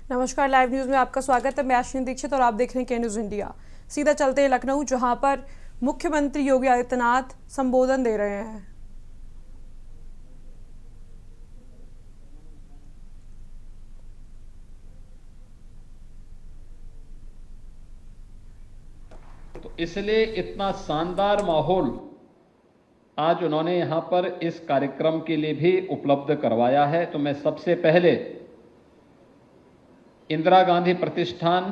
नमस्कार, live news में आपका स्वागत है। मैं अश्विनी दीक्षित और आप देख रहे हैं के न्यूज इंडिया। सीधा चलते हैं लखनऊ, जहां पर मुख्यमंत्री योगी आदित्यनाथ संबोधन दे रहे हैं। तो इसलिए इतना शानदार माहौल आज उन्होंने यहां पर इस कार्यक्रम के लिए भी उपलब्ध करवाया है। तो मैं सबसे पहले इंदिरा गांधी प्रतिष्ठान,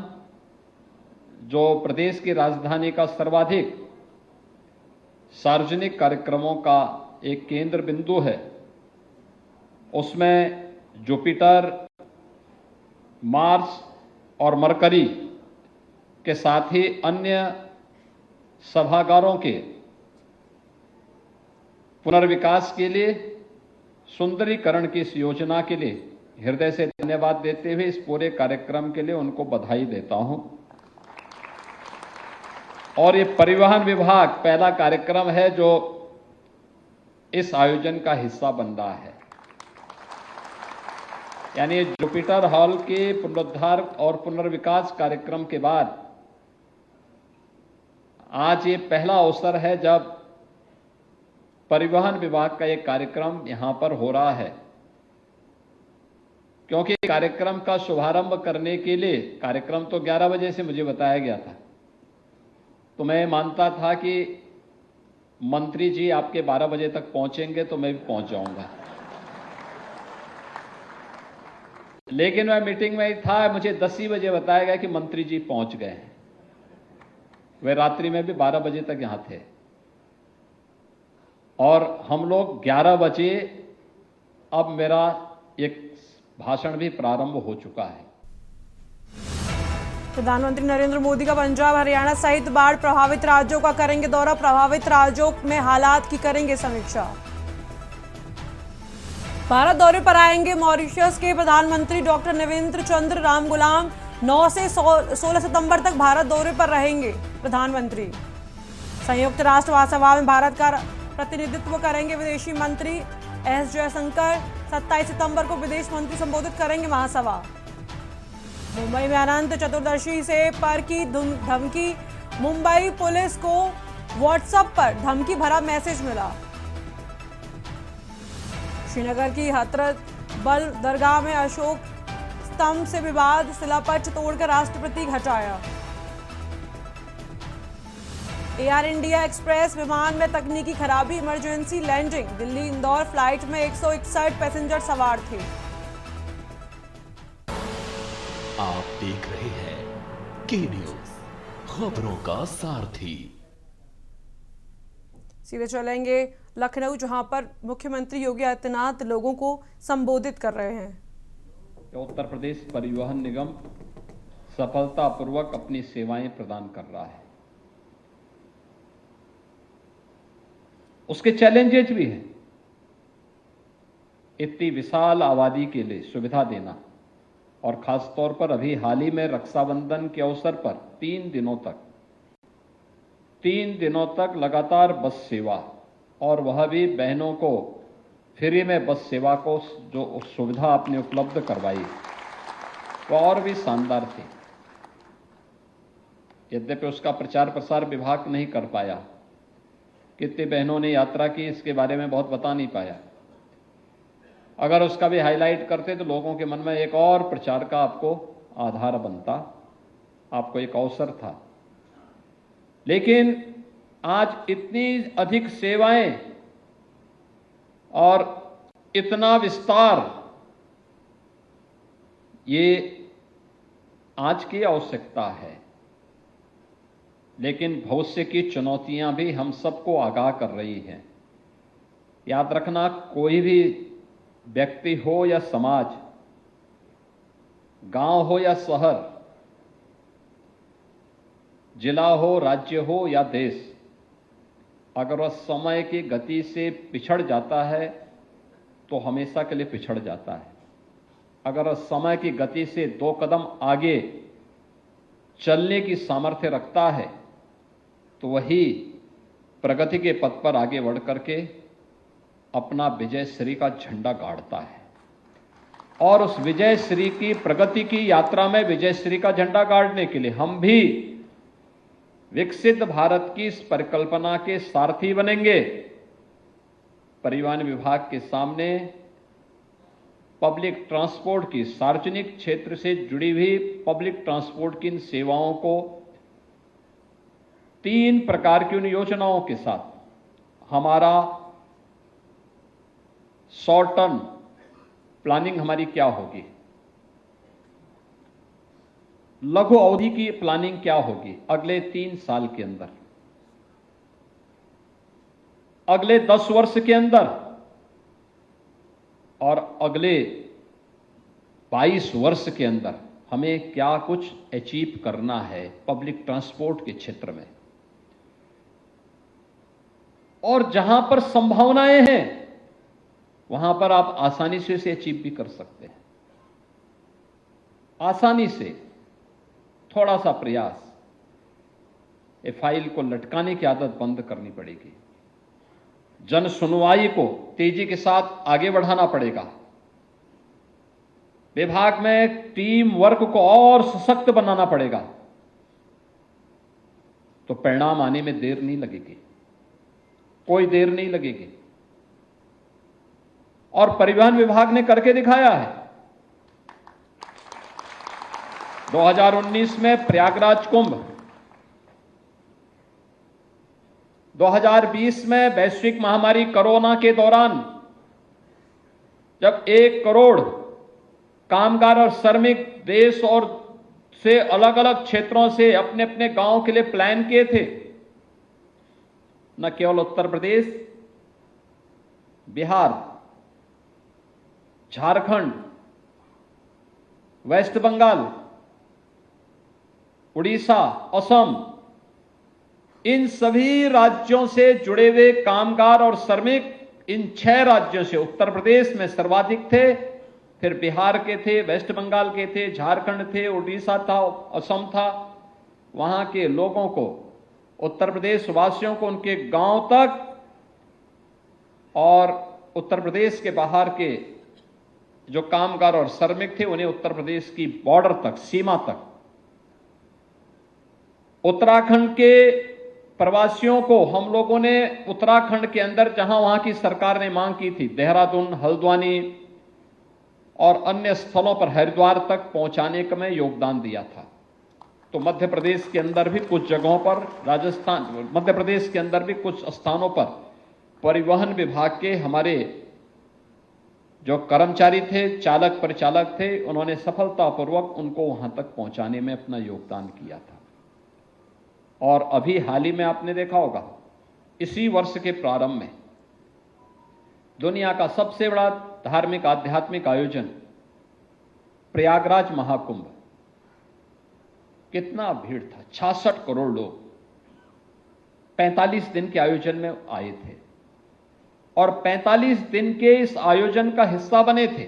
जो प्रदेश की राजधानी का सर्वाधिक सार्वजनिक कार्यक्रमों का एक केंद्र बिंदु है, उसमें जुपिटर, मार्स और मरकरी के साथ ही अन्य सभागारों के पुनर्विकास के लिए, सुंदरीकरण की इस योजना के लिए हृदय से धन्यवाद देते हुए इस पूरे कार्यक्रम के लिए उनको बधाई देता हूं। और ये परिवहन विभाग पहला कार्यक्रम है जो इस आयोजन का हिस्सा बन रहा है। यानी जुपिटर हॉल के पुनरुद्धार और पुनर्विकास कार्यक्रम के बाद आज ये पहला अवसर है जब परिवहन विभाग का एक कार्यक्रम यहां पर हो रहा है, क्योंकि कार्यक्रम का शुभारंभ करने के लिए कार्यक्रम तो 11 बजे से मुझे बताया गया था, तो मैं मानता था कि मंत्री जी आपके 12 बजे तक पहुंचेंगे तो मैं भी पहुंच जाऊंगा, लेकिन मैं मीटिंग में ही था। मुझे 10 ही बजे बताया गया कि मंत्री जी पहुंच गए हैं। वे रात्रि में भी 12 बजे तक यहां थे और हम लोग 11 बजे, अब मेरा एक भाषण भी प्रारंभ हो चुका है। प्रधानमंत्री नरेंद्र मोदी का पंजाब, हरियाणा सहित बाढ़ प्रभावित राज्यों का करेंगे दौरा। प्रभावित राज्यों में हालात की करेंगे समीक्षा। भारत दौरे पर आएंगे मॉरिशस के प्रधानमंत्री डॉक्टर नरेंद्र चंद्र रामगुलाम। 9 से 16 सितंबर तक भारत दौरे पर रहेंगे प्रधानमंत्री। संयुक्त राष्ट्र महासभा में भारत का प्रतिनिधित्व करेंगे विदेशी मंत्री एस जयशंकर। 27 सितंबर को विदेश मंत्री संबोधित करेंगे महासभा। मुंबई में अनंत चतुर्दशी से पर की धमकी। मुंबई पुलिस को व्हाट्सएप पर धमकी भरा मैसेज मिला। श्रीनगर की हजरत बल दरगाह में अशोक स्तंभ से विवाद, शिलापट तोड़कर राष्ट्रपति हटाया। एयर इंडिया एक्सप्रेस विमान में तकनीकी खराबी, emergency landing. Delhi Indore flight में 161 पैसेंजर सवार थे। आप देख रहे हैं के न्यूज, खबरों का सारथी। सीधे चलेंगे लखनऊ, जहां पर मुख्यमंत्री योगी आदित्यनाथ लोगों को संबोधित कर रहे हैं। उत्तर प्रदेश परिवहन निगम सफलतापूर्वक अपनी सेवाएं प्रदान कर रहा है। उसके चैलेंजेस भी हैं। इतनी विशाल आबादी के लिए सुविधा देना, और खासतौर पर अभी हाल ही में रक्षाबंधन के अवसर पर 3 दिनों तक लगातार बस सेवा, और वह भी बहनों को फ्री में बस सेवा को जो सुविधा आपने उपलब्ध करवाई वह और भी शानदार थी। यद्यपि उसका प्रचार प्रसार विभाग नहीं कर पाया, कितनी बहनों ने यात्रा की इसके बारे में बहुत बता नहीं पाया। अगर उसका भी हाईलाइट करते तो लोगों के मन में एक और प्रचार का आपको आधार बनता, आपको एक अवसर था। लेकिन आज इतनी अधिक सेवाएं और इतना विस्तार, ये आज की आवश्यकता है, लेकिन भविष्य की चुनौतियां भी हम सबको आगाह कर रही हैं। याद रखना, कोई भी व्यक्ति हो या समाज, गांव हो या शहर, जिला हो, राज्य हो या देश, अगर वह समय की गति से पिछड़ जाता है तो हमेशा के लिए पिछड़ जाता है। अगर वह समय की गति से 2 कदम आगे चलने की सामर्थ्य रखता है तो वही प्रगति के पथ पर आगे बढ़ करके अपना विजय श्री का झंडा गाड़ता है। और उस विजयश्री की प्रगति की यात्रा में विजयश्री का झंडा गाड़ने के लिए हम भी विकसित भारत की इस परिकल्पना के सारथी बनेंगे। परिवहन विभाग के सामने पब्लिक ट्रांसपोर्ट की, सार्वजनिक क्षेत्र से जुड़ी हुई पब्लिक ट्रांसपोर्ट की इन सेवाओं को 3 प्रकार की उन योजनाओं के साथ हमारा शॉर्ट टर्म प्लानिंग हमारी क्या होगी, लघु अवधि की प्लानिंग क्या होगी अगले 3 साल के अंदर, अगले 10 वर्ष के अंदर और अगले 22 वर्ष के अंदर हमें क्या कुछ अचीव करना है पब्लिक ट्रांसपोर्ट के क्षेत्र में। और जहां पर संभावनाएं हैं वहां पर आप आसानी से इसे अचीव भी कर सकते हैं। आसानी से थोड़ा सा प्रयास, ये फाइल को लटकाने की आदत बंद करनी पड़ेगी। जन सुनवाई को तेजी के साथ आगे बढ़ाना पड़ेगा। विभाग में टीम वर्क को और सशक्त बनाना पड़ेगा, तो परिणाम आने में देर नहीं लगेगी, कोई देर नहीं लगेगी। और परिवहन विभाग ने करके दिखाया है। 2019 में प्रयागराज कुंभ, 2020 में वैश्विक महामारी कोरोना के दौरान जब 1 करोड़ कामगार और श्रमिक देश और से अलग अलग क्षेत्रों से अपने अपने गांव के लिए प्लान किए थे, न केवल उत्तर प्रदेश, बिहार, झारखंड, वेस्ट बंगाल, उड़ीसा, असम, इन सभी राज्यों से जुड़े हुए कामगार और श्रमिक इन 6 राज्यों से, उत्तर प्रदेश में सर्वाधिक थे, फिर बिहार के थे, वेस्ट बंगाल के थे, झारखंड थे, उड़ीसा था, असम था। वहां के लोगों को, उत्तर प्रदेश वासियों को उनके गांव तक और उत्तर प्रदेश के बाहर के जो कामगार और श्रमिक थे उन्हें उत्तर प्रदेश की बॉर्डर तक, सीमा तक। उत्तराखंड के प्रवासियों को हम लोगों ने उत्तराखंड के अंदर, जहां वहां की सरकार ने मांग की थी, देहरादून, हल्द्वानी और अन्य स्थलों पर, हरिद्वार तक पहुंचाने का मैं योगदान दिया था। तो मध्य प्रदेश के अंदर भी कुछ जगहों पर, राजस्थान, मध्य प्रदेश के अंदर भी कुछ स्थानों पर परिवहन विभाग के हमारे जो कर्मचारी थे, चालक परिचालक थे, उन्होंने सफलतापूर्वक उनको वहां तक पहुंचाने में अपना योगदान किया था। और अभी हाल ही में आपने देखा होगा, इसी वर्ष के प्रारंभ में दुनिया का सबसे बड़ा धार्मिक आध्यात्मिक आयोजन प्रयागराज महाकुंभ, कितना भीड़ था, 66 करोड़ लोग 45 दिन के आयोजन में आए थे और 45 दिन के इस आयोजन का हिस्सा बने थे।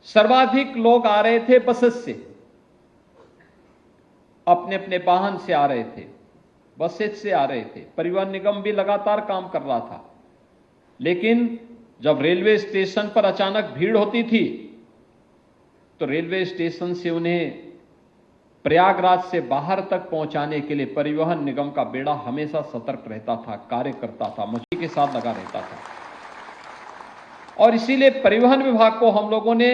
सर्वाधिक लोग आ रहे थे बसेस से, अपने अपने वाहन से आ रहे थे, बसेस से आ रहे थे। परिवहन निगम भी लगातार काम कर रहा था, लेकिन जब रेलवे स्टेशन पर अचानक भीड़ होती थी तो रेलवे स्टेशन से उन्हें प्रयागराज से बाहर तक पहुंचाने के लिए परिवहन निगम का बेड़ा हमेशा सतर्क रहता था, कार्य करता था, मशीन के साथ लगा रहता था। और इसीलिए परिवहन विभाग को हम लोगों ने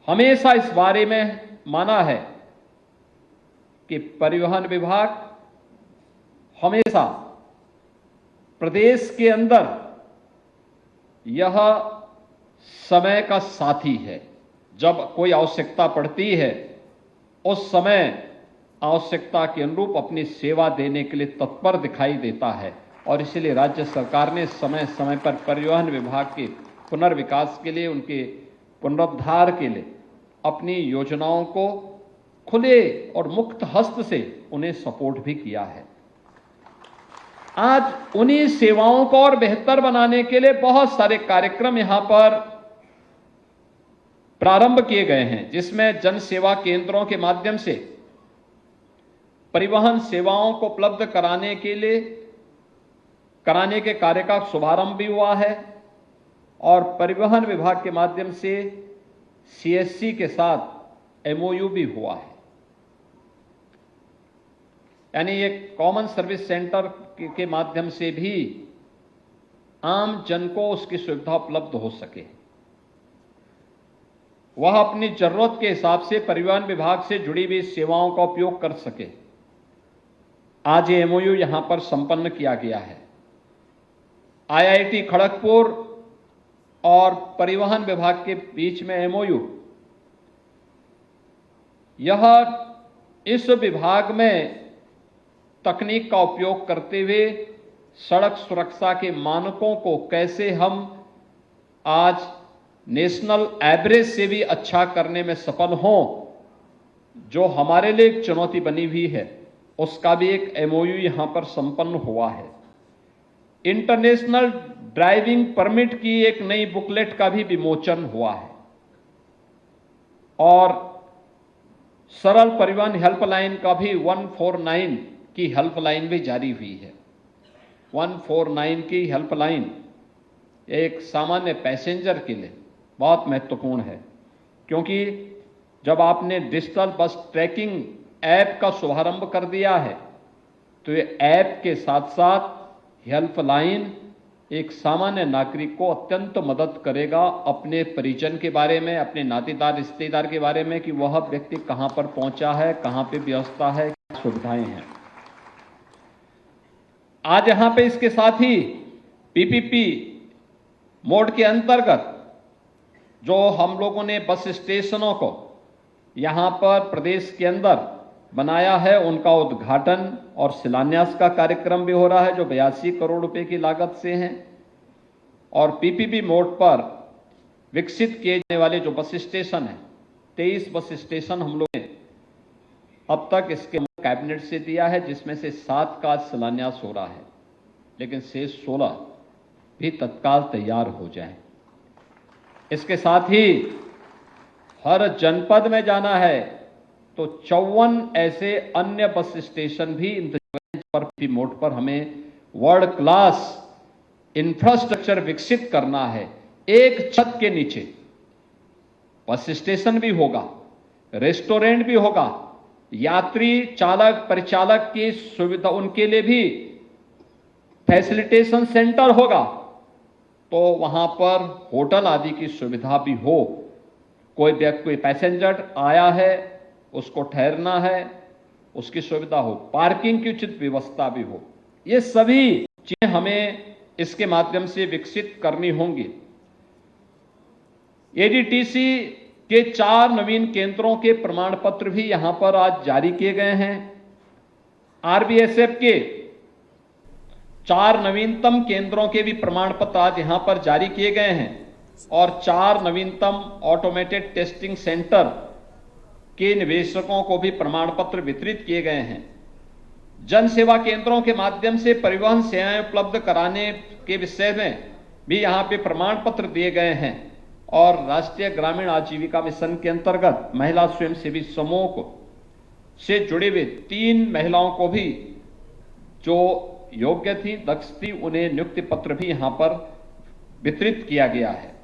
हमेशा इस बारे में माना है कि परिवहन विभाग हमेशा प्रदेश के अंदर यह समय का साथी है। जब कोई आवश्यकता पड़ती है उस समय आवश्यकता के अनुरूप अपनी सेवा देने के लिए तत्पर दिखाई देता है। और इसलिए राज्य सरकार ने समय समय पर परिवहन विभाग के पुनर्विकास के लिए, उनके पुनरुद्धार के लिए अपनी योजनाओं को खुले और मुक्त हस्त से उन्हें सपोर्ट भी किया है। आज उन्हीं सेवाओं को और बेहतर बनाने के लिए बहुत सारे कार्यक्रम यहां पर प्रारंभ किए गए हैं, जिसमें जन सेवा केंद्रों के माध्यम से परिवहन सेवाओं को उपलब्ध कराने के कार्य का शुभारंभ भी हुआ है। और परिवहन विभाग के माध्यम से सीएससी के साथ एमओयू भी हुआ है। यानी एक कॉमन सर्विस सेंटर के माध्यम से भी आम जन को उसकी सुविधा उपलब्ध हो सके, वह अपनी जरूरत के हिसाब से परिवहन विभाग से जुड़ी हुई सेवाओं का उपयोग कर सके। आज ये एमओयू यहां पर संपन्न किया गया है। आईआईटी खड़गपुर और परिवहन विभाग के बीच में एमओयू, यह इस विभाग में तकनीक का उपयोग करते हुए सड़क सुरक्षा के मानकों को कैसे हम आज नेशनल एवरेज से भी अच्छा करने में सफल हों, जो हमारे लिए एक चुनौती बनी हुई है, उसका भी एक एमओयू यहां पर संपन्न हुआ है। इंटरनेशनल ड्राइविंग परमिट की एक नई बुकलेट का भी विमोचन हुआ है और सरल परिवहन हेल्पलाइन का भी 149 की हेल्पलाइन भी जारी हुई है। 149 की हेल्पलाइन एक सामान्य पैसेंजर के लिए बहुत महत्वपूर्ण है, क्योंकि जब आपने डिजिटल बस ट्रैकिंग ऐप का शुभारंभ कर दिया है, तो ये ऐप के साथ साथ हेल्पलाइन एक सामान्य नागरिक को अत्यंत मदद करेगा अपने परिजन के बारे में, अपने नातेदार रिश्तेदार के बारे में कि वह व्यक्ति कहां पर पहुंचा है, कहां पे व्यवस्था है, क्या सुविधाएं हैं। आज यहां पे इसके साथ ही पीपीपी मोड के अंतर्गत जो हम लोगों ने बस स्टेशनों को यहां पर प्रदेश के अंदर बनाया है, उनका उद्घाटन और शिलान्यास का कार्यक्रम भी हो रहा है, जो 82 करोड़ रुपए की लागत से हैं। और पीपीपी मोड पर विकसित किए जाने वाले जो बस स्टेशन हैं, 23 बस स्टेशन हम लोग ने अब तक इसके कैबिनेट से दिया है, जिसमें से 7 का शिलान्यास हो रहा है, लेकिन शेष 16 भी तत्काल तैयार हो जाए। इसके साथ ही हर जनपद में जाना है तो 54 ऐसे अन्य बस स्टेशन भी पर मोड पर हमें वर्ल्ड क्लास इंफ्रास्ट्रक्चर विकसित करना है। एक छत के नीचे बस स्टेशन भी होगा, रेस्टोरेंट भी होगा, यात्री चालक परिचालक की सुविधा, उनके लिए भी फैसिलिटेशन सेंटर होगा, तो वहां पर होटल आदि की सुविधा भी हो। कोई पैसेंजर आया है, उसको ठहरना है, उसकी सुविधा हो, पार्किंग की उचित व्यवस्था भी हो। ये सभी चीजें हमें इसके माध्यम से विकसित करनी होंगी। एडीटीसी के 4 नवीन केंद्रों के प्रमाण पत्र भी यहां पर आज जारी किए गए हैं। आरबीएसएफ के 4 नवीनतम केंद्रों के भी प्रमाण पत्र आज यहां पर जारी किए गए हैं और 4 नवीनतम ऑटोमेटेड टेस्टिंग सेंटर के निवेशकों को भी प्रमाण पत्र वितरित किए गए हैं। जन सेवा केंद्रों के माध्यम से परिवहन सेवाएं उपलब्ध कराने के विषय में भी यहां पे प्रमाण पत्र दिए गए हैं और राष्ट्रीय ग्रामीण आजीविका मिशन के अंतर्गत महिला स्वयंसेवी समूह को से जुड़े हुए 3 महिलाओं को भी जो योग्य थी, दक्ष थी, उन्हें नियुक्ति पत्र भी यहां पर वितरित किया गया है।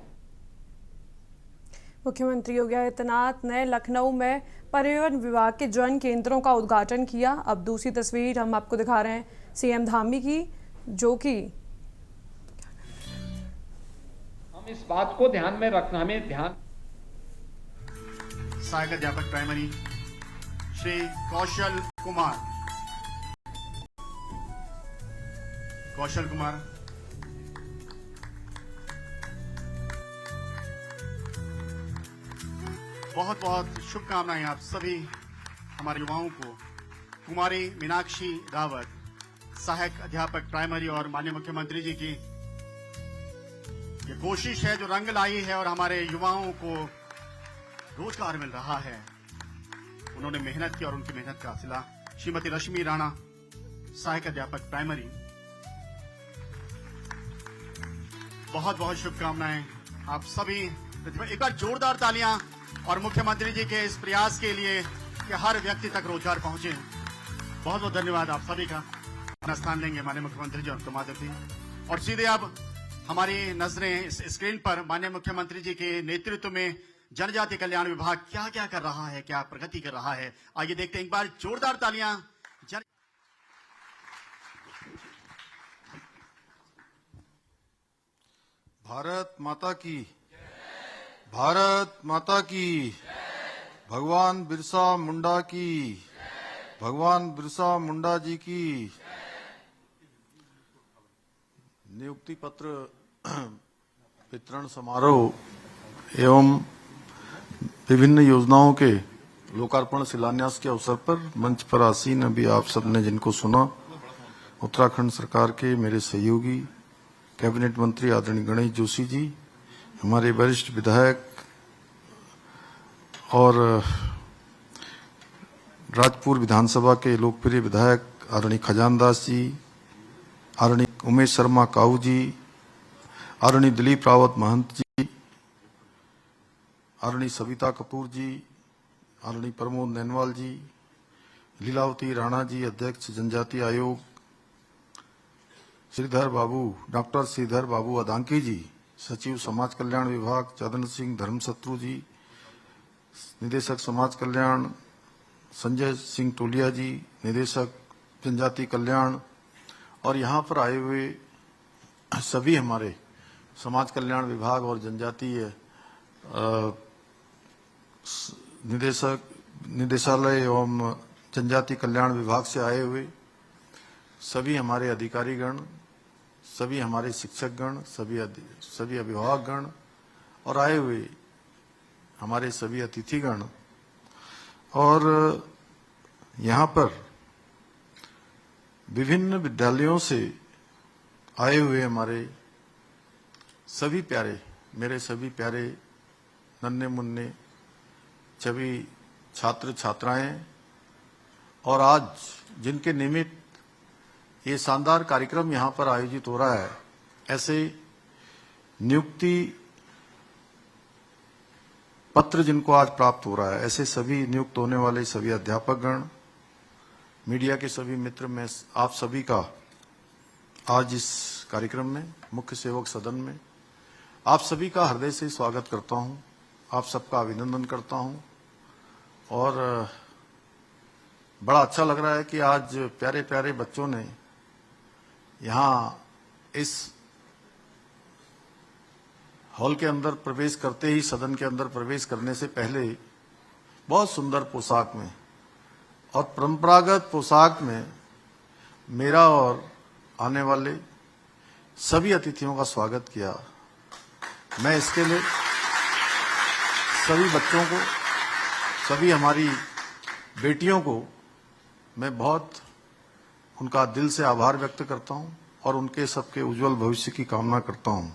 मुख्यमंत्री योगी आदित्यनाथ ने लखनऊ में परिवहन विभाग के जन केंद्रों का उद्घाटन किया। अब दूसरी तस्वीर हम आपको दिखा रहे हैं सीएम धामी की, जो कि हम इस बात को ध्यान में रखना, हमें ध्यान। सहायक अध्यापक प्राइमरी श्री कौशल कुमार, बहुत बहुत शुभकामनाएं आप सभी हमारे युवाओं को। कुमारी मीनाक्षी रावत, सहायक अध्यापक प्राइमरी, और माननीय मुख्यमंत्री जी की ये कोशिश है जो रंग लाई है और हमारे युवाओं को रोजगार मिल रहा है। उन्होंने मेहनत की और उनकी मेहनत का सिला। श्रीमती रश्मि राणा, सहायक अध्यापक प्राइमरी, बहुत बहुत शुभकामनाएं आप सभी। एक बार जोरदार तालियां और मुख्यमंत्री जी के इस प्रयास के लिए कि हर व्यक्ति तक रोजगार पहुंचे। बहुत बहुत धन्यवाद आप सभी का। अपना स्थान लेंगे माननीय मुख्यमंत्री जी और माधव जी। और सीधे अब हमारी नजरें इस स्क्रीन पर माननीय मुख्यमंत्री जी के नेतृत्व में जनजाति कल्याण विभाग क्या क्या कर रहा है, क्या प्रगति कर रहा है, आइए देखते हैं। एक बार जोरदार तालियां। भारत माता की, भारत माता की, भगवान बिरसा मुंडा की, भगवान बिरसा मुंडा जी की। नियुक्ति पत्र वितरण समारोह एवं विभिन्न योजनाओं के लोकार्पण शिलान्यास के अवसर पर मंच पर आसीन अभी आप सबने जिनको सुना, उत्तराखंड सरकार के मेरे सहयोगी कैबिनेट मंत्री आदरणीय गणेश जोशी जी, हमारे वरिष्ठ विधायक और राजपुर विधानसभा के लोकप्रिय विधायक आदरणीय खजानदास जी, आदरणीय उमेश शर्मा काऊ जी, आदरणीय दिलीप रावत महंत जी, आदरणीय सविता कपूर जी, आदरणीय प्रमोद नैनवाल जी, लीलावती राणा जी, अध्यक्ष जनजाति आयोग, श्रीधर बाबू, डॉक्टर श्रीधर बाबू अदांकी जी, सचिव समाज कल्याण विभाग चंद्र सिंह धर्मशत्रु जी, निदेशक समाज कल्याण संजय सिंह टोलिया जी, निदेशक जनजाति कल्याण, और यहाँ पर आए हुए सभी हमारे समाज कल्याण विभाग और जनजातीय निदेशालय एवं जनजाति कल्याण विभाग से आए हुए सभी हमारे अधिकारीगण, सभी हमारे शिक्षकगण, सभी अभिभावकगण और आए हुए हमारे सभी अतिथिगण, और यहाँ पर विभिन्न विद्यालयों से आए हुए हमारे सभी प्यारे, मेरे सभी प्यारे नन्हे मुन्ने सभी छात्र छात्राएं, और आज जिनके निमित्त ये शानदार कार्यक्रम यहाँ पर आयोजित हो रहा है, ऐसे नियुक्ति पत्र जिनको आज प्राप्त हो रहा है, ऐसे सभी नियुक्त होने वाले सभी अध्यापकगण, मीडिया के सभी मित्र, मैं आप सभी का आज इस कार्यक्रम में, मुख्य सेवक सदन में आप सभी का हृदय से स्वागत करता हूं, आप सबका अभिनंदन करता हूं। और बड़ा अच्छा लग रहा है कि आज प्यारे प्यारे बच्चों ने यहाँ इस हॉल के अंदर प्रवेश करते ही, सदन के अंदर प्रवेश करने से पहले बहुत सुंदर पोशाक में और परंपरागत पोशाक में मेरा और आने वाले सभी अतिथियों का स्वागत किया। मैं इसके लिए सभी बच्चों को, सभी हमारी बेटियों को मैं बहुत उनका दिल से आभार व्यक्त करता हूं और उनके सबके उज्जवल भविष्य की कामना करता हूं।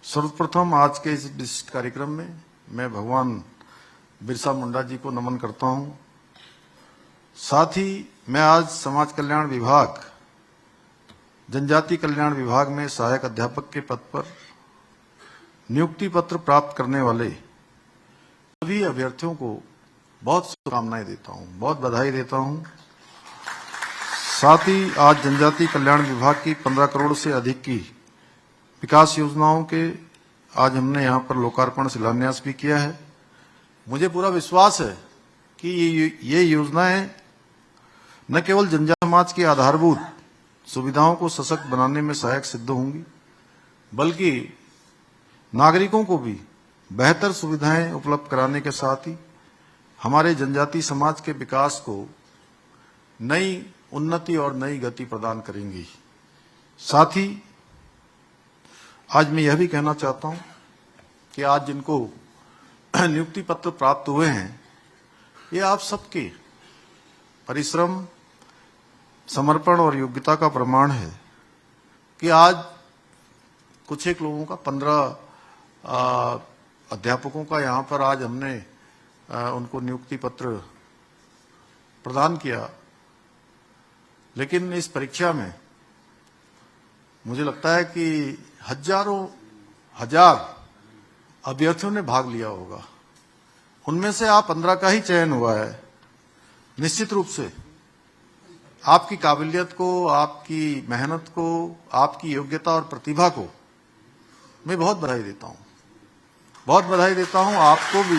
सर्वप्रथम आज के इस विशिष्ट कार्यक्रम में मैं भगवान बिरसा मुंडा जी को नमन करता हूं। साथ ही मैं आज समाज कल्याण विभाग, जनजाति कल्याण विभाग में सहायक अध्यापक के पद पर नियुक्ति पत्र प्राप्त करने वाले सभी अभ्यर्थियों को बहुत शुभकामनाएं देता हूं, बहुत बधाई देता हूं। साथ ही आज जनजाति कल्याण विभाग की 15 करोड़ से अधिक की विकास योजनाओं के आज हमने यहाँ पर लोकार्पण शिलान्यास भी किया है। मुझे पूरा विश्वास है कि ये योजनाएं न केवल जनजाति समाज की आधारभूत सुविधाओं को सशक्त बनाने में सहायक सिद्ध होंगी, बल्कि नागरिकों को भी बेहतर सुविधाएं उपलब्ध कराने के साथ ही हमारे जनजाति समाज के विकास को नई उन्नति और नई गति प्रदान करेंगी। साथ ही आज मैं यह भी कहना चाहता हूं कि आज जिनको नियुक्ति पत्र प्राप्त हुए हैं, ये आप सबके परिश्रम, समर्पण और योग्यता का प्रमाण है कि आज कुछ एक लोगों का 15 अध्यापकों का यहाँ पर आज हमने उनको नियुक्ति पत्र प्रदान किया। लेकिन इस परीक्षा में मुझे लगता है कि हजारों हजार अभ्यर्थियों ने भाग लिया होगा, उनमें से आप 15 का ही चयन हुआ है। निश्चित रूप से आपकी काबिलियत को, आपकी मेहनत को, आपकी योग्यता और प्रतिभा को मैं बहुत बधाई देता हूं, बहुत बधाई देता हूं आपको भी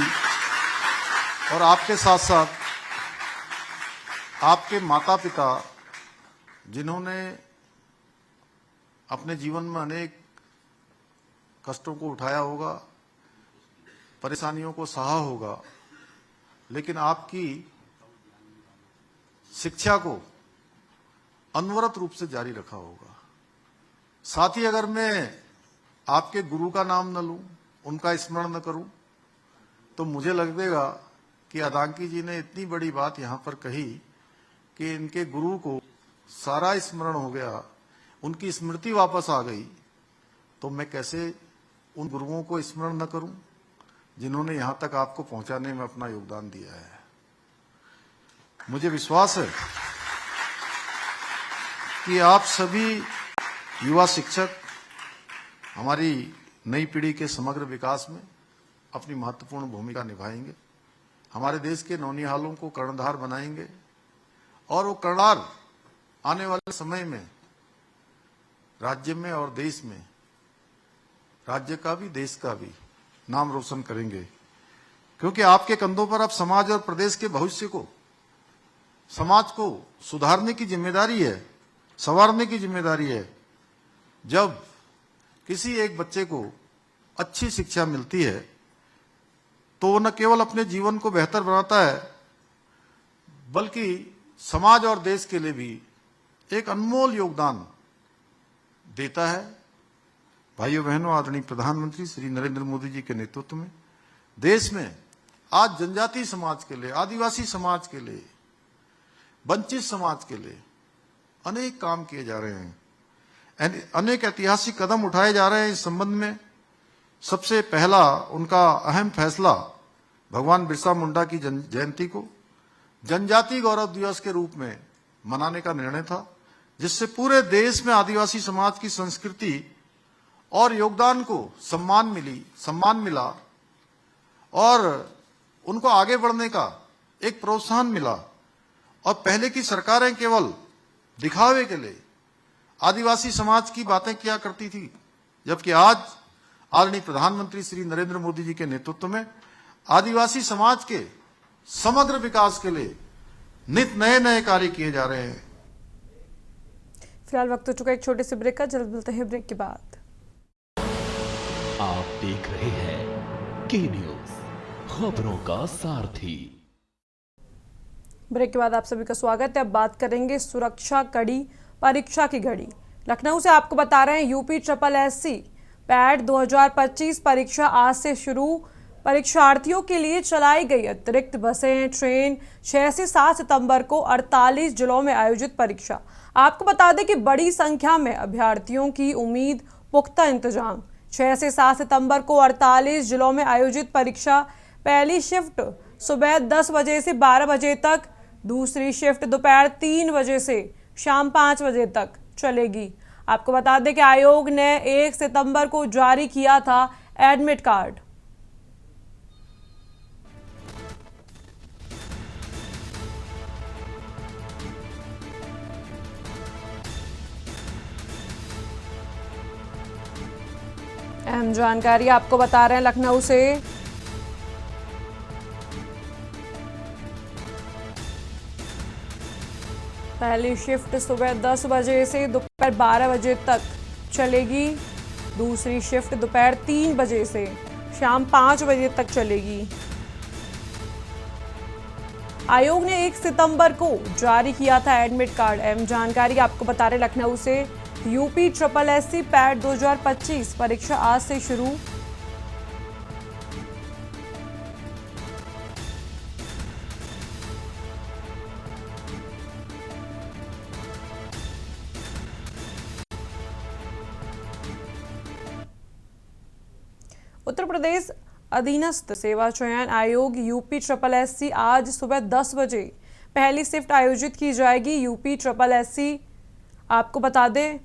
और आपके साथ साथ आपके माता पिता जिन्होंने अपने जीवन में अनेक कष्टों को उठाया होगा, परेशानियों को सहा होगा, लेकिन आपकी शिक्षा को अनवरत रूप से जारी रखा होगा। साथ ही अगर मैं आपके गुरु का नाम न लूं, उनका स्मरण न करूं, तो मुझे लगेगा कि अदांकी जी ने इतनी बड़ी बात यहां पर कही कि इनके गुरु को सारा स्मरण हो गया, उनकी स्मृति वापस आ गई, तो मैं कैसे उन गुरुओं को स्मरण न करूं जिन्होंने यहां तक आपको पहुंचाने में अपना योगदान दिया है। मुझे विश्वास है कि आप सभी युवा शिक्षक हमारी नई पीढ़ी के समग्र विकास में अपनी महत्वपूर्ण भूमिका निभाएंगे, हमारे देश के नौनिहालों को कर्णधार बनाएंगे और वो कर्णधार आने वाले समय में राज्य में और देश में, राज्य का भी देश का भी नाम रोशन करेंगे, क्योंकि आपके कंधों पर अब समाज और प्रदेश के भविष्य को, समाज को सुधारने की जिम्मेदारी है, संवारने की जिम्मेदारी है। जब किसी एक बच्चे को अच्छी शिक्षा मिलती है तो वो न केवल अपने जीवन को बेहतर बनाता है, बल्कि समाज और देश के लिए भी एक अनमोल योगदान देता है। भाइयों बहनों, आदरणीय प्रधानमंत्री श्री नरेंद्र मोदी जी के नेतृत्व में देश में आज जनजातीय समाज के लिए, आदिवासी समाज के लिए, वंचित समाज के लिए अनेक काम किए जा रहे हैं, अनेक ऐतिहासिक कदम उठाए जा रहे हैं। इस संबंध में सबसे पहला उनका अहम फैसला भगवान बिरसा मुंडा की जयंती को जनजातीय गौरव दिवस के रूप में मनाने का निर्णय था, जिससे पूरे देश में आदिवासी समाज की संस्कृति और योगदान को सम्मान मिला और उनको आगे बढ़ने का एक प्रोत्साहन मिला। और पहले की सरकारें केवल दिखावे के लिए आदिवासी समाज की बातें किया करती थी, जबकि आज आदरणीय प्रधानमंत्री श्री नरेंद्र मोदी जी के नेतृत्व में आदिवासी समाज के समग्र विकास के लिए नित नए नए कार्य किए जा रहे हैं। फिलहाल वक्त हो चुका एक छोटे से ब्रेक का, जल्द मिलते हैं ब्रेक के बाद। आप देख रहे हैं के न्यूज, खबरों का सारथी। ब्रेक के बाद आप सभी का स्वागत है। अब बात करेंगे सुरक्षा कड़ी परीक्षा की घड़ी। लखनऊ से आपको बता रहे हैं यूपी SSSC पैट 2025 परीक्षा आज से शुरू। परीक्षार्थियों के लिए चलाई गई अतिरिक्त बसें, ट्रेन 6 से 7 सितंबर को 48 जिलों में आयोजित परीक्षा। आपको बता दें कि बड़ी संख्या में अभ्यर्थियों की उम्मीद, पुख्ता इंतजाम। 6 से 7 सितंबर को 48 जिलों में आयोजित परीक्षा। पहली शिफ्ट सुबह 10 बजे से 12 बजे तक, दूसरी शिफ्ट दोपहर 3 बजे से शाम 5 बजे तक चलेगी। आपको बता दें कि आयोग ने 1 सितंबर को जारी किया था एडमिट कार्ड। अहम जानकारी आपको बता रहे हैं लखनऊ से। पहली शिफ्ट सुबह 10 बजे से दोपहर 12 बजे तक चलेगी, दूसरी शिफ्ट दोपहर 3 बजे से शाम 5 बजे तक चलेगी। आयोग ने 1 सितंबर को जारी किया था एडमिट कार्ड। अहम जानकारी आपको बता रहे लखनऊ से यूपी SSSC पैट 2025 परीक्षा आज से शुरू। उत्तर प्रदेश अधीनस्थ सेवा चयन आयोग यूपी SSSC आज सुबह 10 बजे पहली शिफ्ट आयोजित की जाएगी। यूपी SSSC आपको बता दें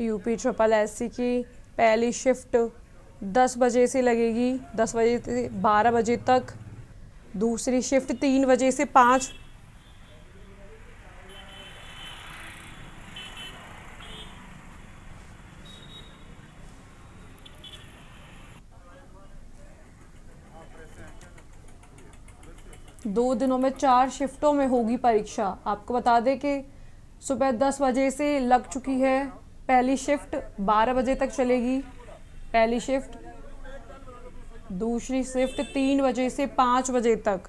यूपी ट्रिपल एससी की पहली शिफ्ट 10 बजे से लगेगी, 10 बजे से 12 बजे तक। दूसरी शिफ्ट 3 बजे से 5। दो दिनों में 4 शिफ्टों में होगी परीक्षा। आपको बता दें कि सुबह 10 बजे से लग चुकी है पहली शिफ्ट, 12 बजे तक चलेगी पहली शिफ्ट। दूसरी शिफ्ट 3 बजे से 5 बजे तक।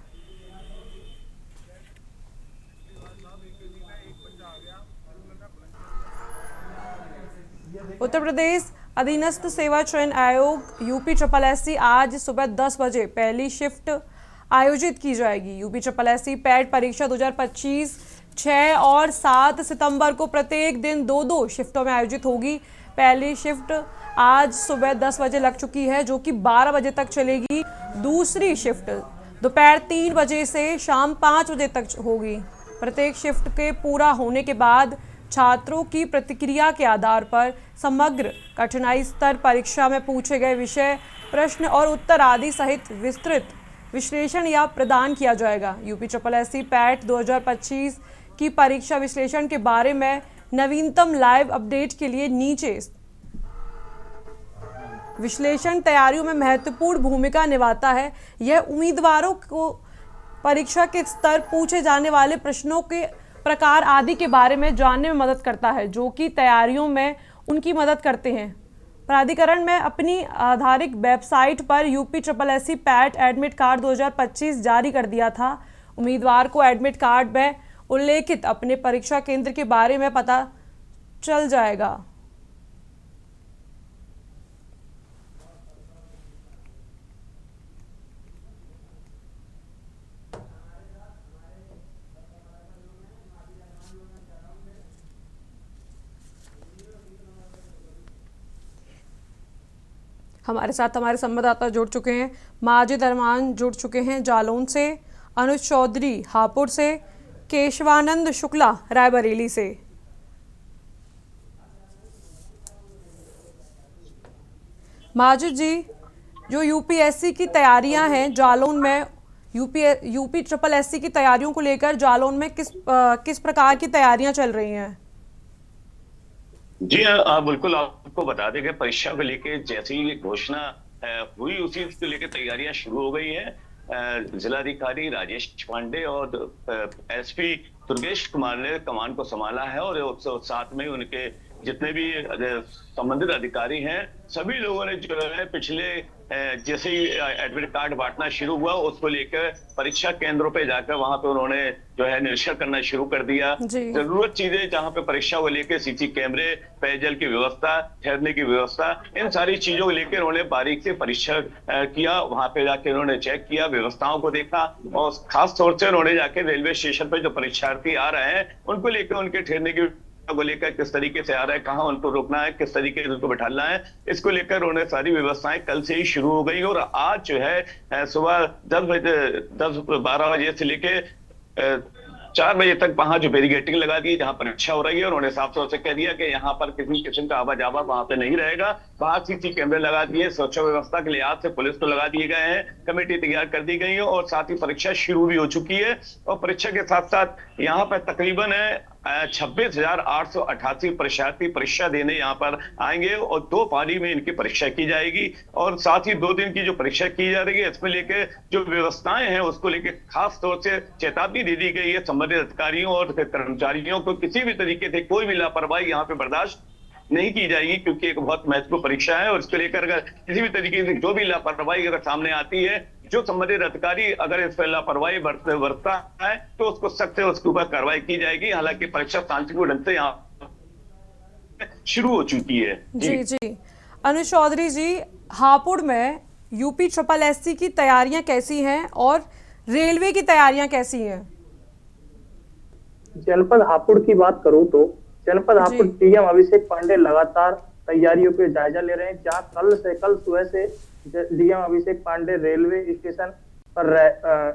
उत्तर प्रदेश अधीनस्थ सेवा चयन आयोग यूपी ट्रिपल एससी आज सुबह 10 बजे पहली शिफ्ट आयोजित की जाएगी। यूपी ट्रिपल एससी पैट परीक्षा 2025 6 और 7 सितंबर को प्रत्येक दिन 2-2 शिफ्टों में आयोजित होगी। पहली शिफ्ट आज सुबह 10 बजे लग चुकी है, जो कि 12 बजे तक चलेगी। दूसरी शिफ्ट दोपहर 3 बजे से शाम 5 बजे तक होगी। प्रत्येक शिफ्ट के पूरा होने के बाद छात्रों की प्रतिक्रिया के आधार पर समग्र कठिनाई स्तर परीक्षा में पूछे गए विषय, प्रश्न और उत्तर आदि सहित विस्तृत विश्लेषण या प्रदान किया जाएगा। यूपी ट्रिपल एससी पैट 2025 की परीक्षा विश्लेषण के बारे में नवीनतम लाइव अपडेट के लिए नीचे विश्लेषण तैयारियों में महत्वपूर्ण भूमिका निभाता है। यह उम्मीदवारों को परीक्षा के स्तर, पूछे जाने वाले प्रश्नों के प्रकार आदि के बारे में जानने में मदद करता है, जो कि तैयारियों में उनकी मदद करते हैं। प्राधिकरण में अपनी आधारित वेबसाइट पर UP triple SC PAT admit card 2025 जारी कर दिया था। उम्मीदवार को एडमिट कार्ड में उल्लेखित अपने परीक्षा केंद्र के बारे में पता चल जाएगा। हमारे साथ हमारे संवाददाता जुड़ चुके हैं। माजिद अरमान जुड़ चुके हैं जालौन से, अनुज चौधरी हापुड़ से, केशवानंद शुक्ला रायबरेली से। माजिद जी, जो यूपीएससी की तैयारियां हैं जालौन में, यूपी ट्रिपल एससी की तैयारियों को लेकर जालौन में किस प्रकार की तैयारियां चल रही हैं? जी हाँ, बिल्कुल आपको बता दें कि परीक्षा को लेके जैसे ही घोषणा हुई उसी को लेकर तैयारियां शुरू हो गई हैं। जिलाधिकारी राजेश पांडे और एसपी दुर्गेश कुमार ने कमान को संभाला है और साथ में उनके जितने भी संबंधित अधिकारी हैं, सभी लोगों ने जो है पिछले जैसे ही एडमिट कार्ड बांटना शुरू हुआ उसको लेकर परीक्षा केंद्रों पे जाकर वहां पे उन्होंने जो है निरीक्षण करना शुरू कर दिया। जरूरत चीजें जहां पे परीक्षा को लेकर सीसी कैमरे, पेयजल की व्यवस्था, ठहरने की व्यवस्था, इन सारी चीजों को लेकर उन्होंने बारीक से परीक्षा किया। वहां पे जाके उन्होंने चेक किया, व्यवस्थाओं को देखा और खास तौर से उन्होंने जाके रेलवे स्टेशन पर जो परीक्षार्थी आ रहे हैं उनको लेकर उनके ठहरने की को लेकर किस तरीके से आ रहा है, कहाँ उनको रोकना है, किस तरीके से उनको बैठाना है, इसको लेकर उन्हें सारी व्यवस्थाएं कल से ही शुरू हो गई। और आज जो है सुबह 10-12 बजे से लेके 4 बजे तक वहां जो बैरिकेडिंग लगा दी जहां परीक्षा हो रही है, उन्होंने साफ तौर से कह दिया कि यहाँ पर किसी किस्म का आवाजावा वहां पे नहीं रहेगा। बाहर सीसी कैमरे लगा दिए, सुरक्षा व्यवस्था के लिहाज से पुलिस को लगा दिए गए हैं, कमेटी तैयार कर दी गई है और साथ ही परीक्षा शुरू भी हो चुकी है। और परीक्षा के साथ साथ यहाँ पर तकरीबन 26,888 परीक्षार्थी परीक्षा देने यहाँ पर आएंगे और 2 पारी में इनकी परीक्षा की जाएगी। और साथ ही 2 दिन की जो परीक्षा की जा रही है इसमें लेके जो व्यवस्थाएं हैं उसको लेके खास तौर से चेतावनी दे दी गई है संबंधित अधिकारियों और कर्मचारियों को किसी भी तरीके से कोई भी लापरवाही यहाँ पे बर्दाश्त नहीं की जाएगी, क्योंकि एक बहुत महत्वपूर्ण परीक्षा है। और इसको लेकर अगर किसी भी तरीके से जो भी लापरवाही अगर सामने आती है, जो संबंधित अधिकारी अगर इस पर लापरवाही बरतता है तो उसको सख्त से उसके ऊपर कार्रवाई की जाएगी। हालांकि परीक्षा शांतिपूर्ण ढंग से यहाँ शुरू हो चुकी है। जी। अनुज चौधरी जी, हापुड़ में यूपी ट्रिपल एससी की तैयारियां कैसी हैं और रेलवे की तैयारियां कैसी हैं? जनपद हापुड़ की बात करूं तो जनपद हापुड़ सीएम अभिषेक पांडे लगातार तैयारियों पे जायजा ले रहे हैं। जहाँ कल सुबह से डीएम अभिषेक पांडे रेलवे स्टेशन पर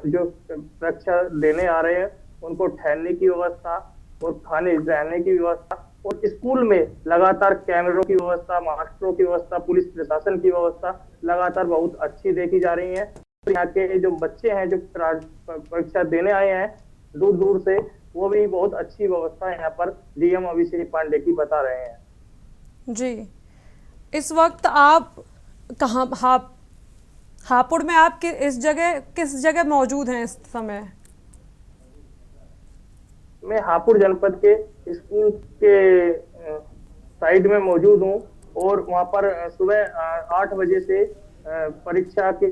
जो परीक्षा देने आ रहे हैं उनको ठहरने की व्यवस्था और खाने रहने की व्यवस्था और स्कूल में लगातार कैमरों की व्यवस्था, मास्टरों की व्यवस्था, पुलिस प्रशासन की व्यवस्था लगातार बहुत अच्छी देखी जा रही है। तो यहाँ के जो बच्चे हैं जो परीक्षा देने आए हैं दूर दूर से, वो भी बहुत अच्छी व्यवस्था यहाँ पर डीएम अभिषेक पांडे की बता रहे हैं। जी, इस वक्त आप कहाँ हापुड़ में आप किस जगह मौजूद हैं इस समय? मैं हापुड़ जनपद के स्कूल के साइड में मौजूद हूँ और वहाँ पर सुबह 8 बजे से परीक्षा की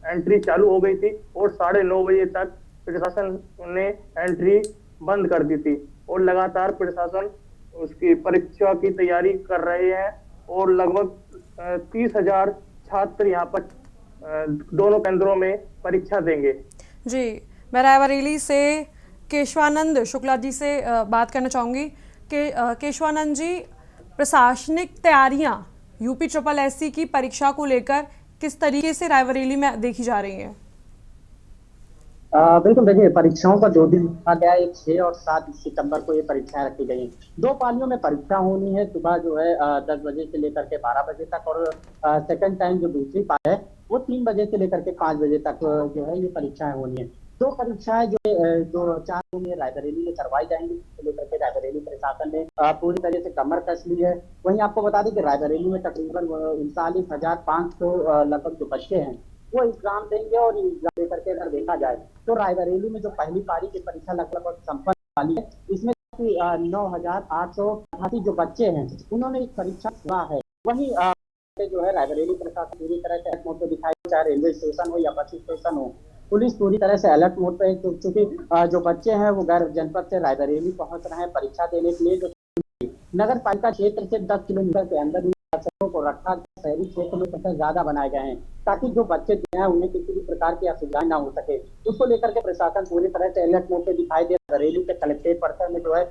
एंट्री चालू हो गई थी और 9:30 बजे तक प्रशासन ने एंट्री बंद कर दी थी और लगातार प्रशासन उसकी परीक्षा की तैयारी कर रहे हैं और लगभग 30,000 छात्र यहाँ पर दोनों केंद्रों में परीक्षा देंगे। जी, मैं रायबरेली से केशवानंद शुक्ला जी से बात करना चाहूँगी कि केशवानंद जी, प्रशासनिक तैयारियां यूपी SSSC की परीक्षा को लेकर किस तरीके से रायबरेली में देखी जा रही हैं? बिल्कुल, देखिए परीक्षाओं का 2 दिन रखा गया है। 6 और 7 सितंबर को ये परीक्षाएं रखी गई हैं। 2 पालियों में परीक्षा होनी है। सुबह जो है 10 बजे से लेकर के 12 बजे तक और सेकंड टाइम जो दूसरी पाली है वो 3 बजे से लेकर के 5 बजे तक जो है ये परीक्षाएं होनी है। 2 परीक्षाएं जो 4 में रायबरेली में करवाई जाएंगी, इसको लेकर के रायबरेली प्रशासन ने पूरी तरह से कमर कस ली है। वहीं आपको बता दें कि रायबरेली में तकरीबन 39,500 लगभग जो बच्चे हैं वो एग्जाम देंगे और एग्जाम लेकर के अगर देखा जाए तो रायबरेली में जो पहली पारी की परीक्षा लगभग संपन्न वाली है, इसमें 9,888 जो बच्चे हैं उन्होंने इस परीक्षा दिया है। वहीं जो है रायबरेली प्रशासन पूरी तरह से अलर्ट मोड पे दिखाई, चाहे रेलवे स्टेशन हो या बस स्टेशन हो, पुलिस पूरी तरह से अलर्ट मोड पे, क्योंकि जो बच्चे हैं वो गैर जनपद से रायबरेली पहुंच रहे हैं परीक्षा देने के लिए। जो नगर पालिका क्षेत्र से 10 किलोमीटर के अंदर को रखा शहरी क्षेत्र में सबसे ज्यादा बनाए गए हैं ताकि जो बच्चे हैं उन्हें किसी भी प्रकार की असुविधा ना हो सके। उसको लेकर के प्रशासन पूरी तरह से अलर्ट मोड पे दिखाई दे रहा है। बरेली के कलेक्ट्रेट परिसर में जो है